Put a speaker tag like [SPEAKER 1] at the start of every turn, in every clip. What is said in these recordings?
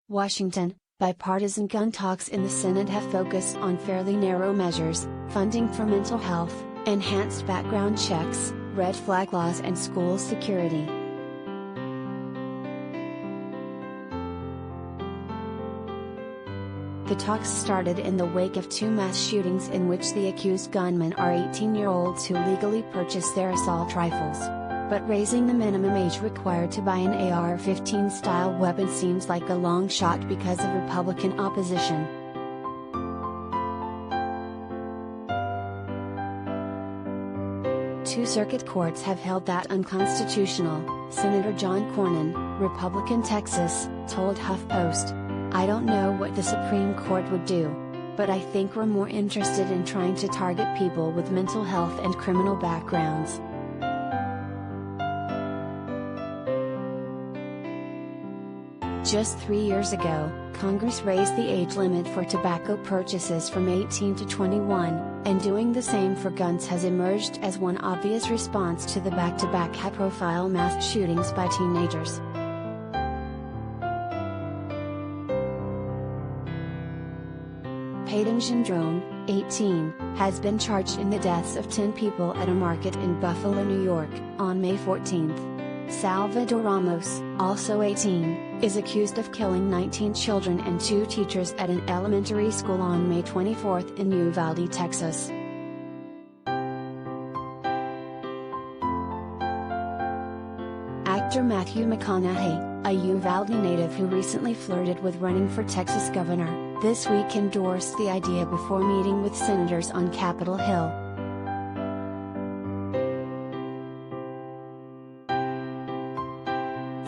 [SPEAKER 1] Washington, bipartisan gun talks in the Senate have focused on fairly narrow measures: funding for mental health, enhanced background checks, red flag laws, and school security. The talks started in the wake of two mass shootings in which the accused gunmen are 18-year-olds who legally purchased their assault rifles. But raising the minimum age required to buy an AR-15 style weapon seems like a long shot because of Republican opposition. Two circuit courts have held that unconstitutional, Senator John Cornyn, Republican Texas, told HuffPost. "I don't know what the Supreme Court would do. But I think we're more interested in trying to target people with mental health and criminal backgrounds." Just 3 years ago, Congress raised the age limit for tobacco purchases from 18 to 21, and doing the same for guns has emerged as one obvious response to the back-to-back high-profile mass shootings by teenagers. Peyton Gendron, 18, has been charged in the deaths of 10 people at a market in Buffalo, New York, on May 14. Salvador Ramos, also 18, is accused of killing 19 children and 2 teachers at an elementary school on May 24 in Uvalde, Texas. Actor Matthew McConaughey, a Uvalde native who recently flirted with running for Texas governor, this week endorsed the idea before meeting with senators on Capitol Hill.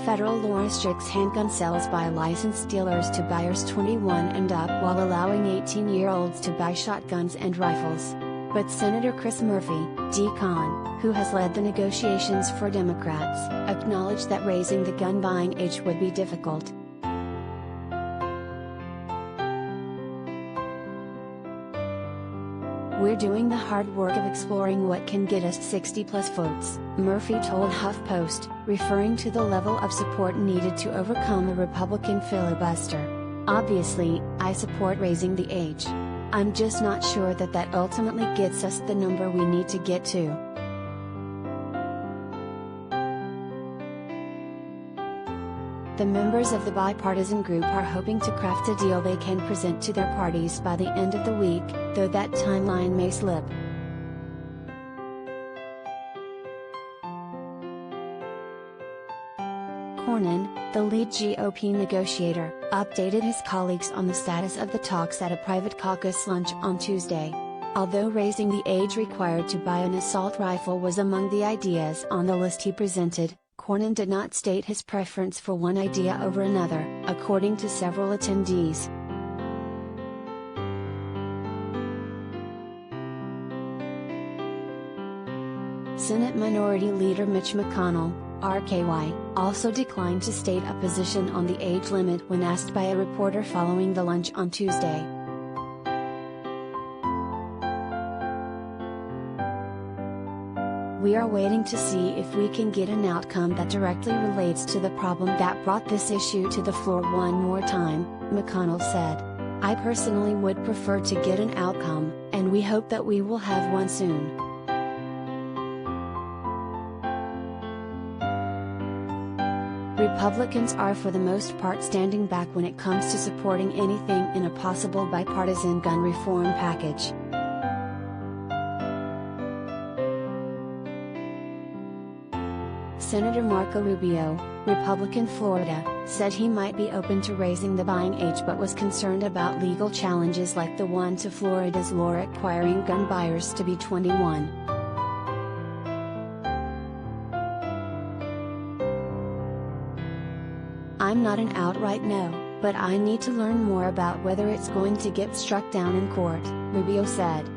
[SPEAKER 1] Federal law restricts handgun sales by licensed dealers to buyers 21 and up while allowing 18-year-olds to buy shotguns and rifles. But Senator Chris Murphy, D-Con, who has led the negotiations for Democrats, acknowledged that raising the gun buying age would be difficult. "We're doing the hard work of exploring what can get us 60-plus votes," Murphy told HuffPost, referring to the level of support needed to overcome a Republican filibuster. "Obviously, I support raising the age. I'm just not sure that ultimately gets us the number we need to get to." The members of the bipartisan group are hoping to craft a deal they can present to their parties by the end of the week, though that timeline may slip. Cornyn, the lead GOP negotiator, updated his colleagues on the status of the talks at a private caucus lunch on Tuesday. Although raising the age required to buy an assault rifle was among the ideas on the list he presented, Cornyn did not state his preference for one idea over another, according to several attendees. Senate Minority Leader Mitch McConnell, RKY, also declined to state a position on the age limit when asked by a reporter following the lunch on Tuesday. "We are waiting to see if we can get an outcome that directly relates to the problem that brought this issue to the floor one more time," McConnell said. "I personally would prefer to get an outcome, and we hope that we will have one soon." Republicans are for the most part standing back when it comes to supporting anything in a possible bipartisan gun reform package. Senator Marco Rubio, Republican Florida, said he might be open to raising the buying age but was concerned about legal challenges like the one to Florida's law requiring gun buyers to be 21. "I'm not an outright no, but I need to learn more about whether it's going to get struck down in court," Rubio said.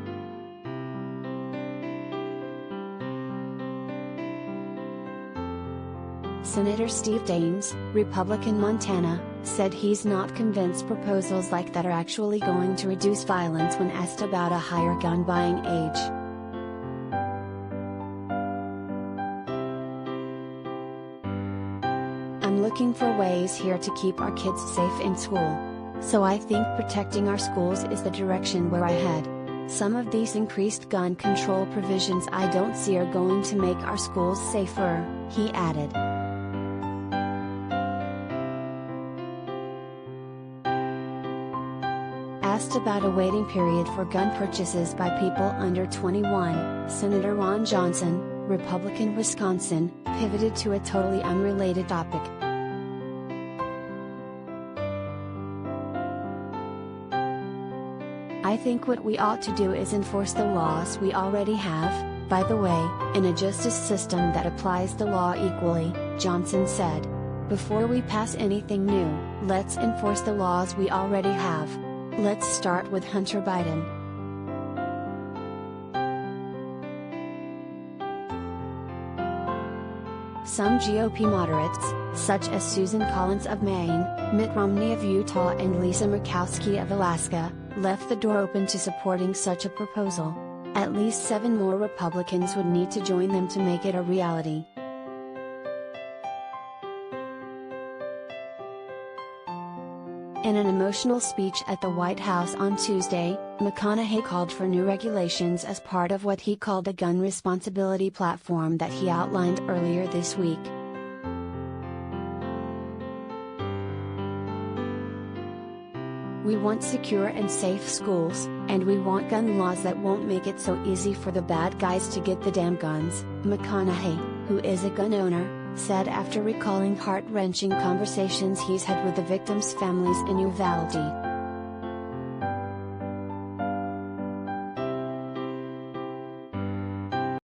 [SPEAKER 1] Senator Steve Daines, Republican Montana, said he's not convinced proposals like that are actually going to reduce violence when asked about a higher gun buying age. "I'm looking looking for ways here to keep our kids safe in school. So I think protecting our schools is the direction where I head. Some of these increased gun control provisions I don't see are going to make our schools safer," he added. Asked about a waiting period for gun purchases by people under 21, Senator Ron Johnson, Republican Wisconsin, pivoted to a totally unrelated topic. "I think what we ought to do is enforce the laws we already have, by the way, in a justice system that applies the law equally," Johnson said. "Before we pass anything new, let's enforce the laws we already have. Let's start with Hunter Biden." Some GOP moderates, such as Susan Collins of Maine, Mitt Romney of Utah and Lisa Murkowski of Alaska, left the door open to supporting such a proposal. At least 7 more Republicans would need to join them to make it a reality. In an emotional speech at the White House on Tuesday, McConaughey called for new regulations as part of what he called a gun responsibility platform that he outlined earlier this week. "We want secure and safe schools, and we want gun laws that won't make it so easy for the bad guys to get the damn guns," McConaughey, who is a gun owner, said after recalling heart-wrenching conversations he's had with the victims' families in Uvalde.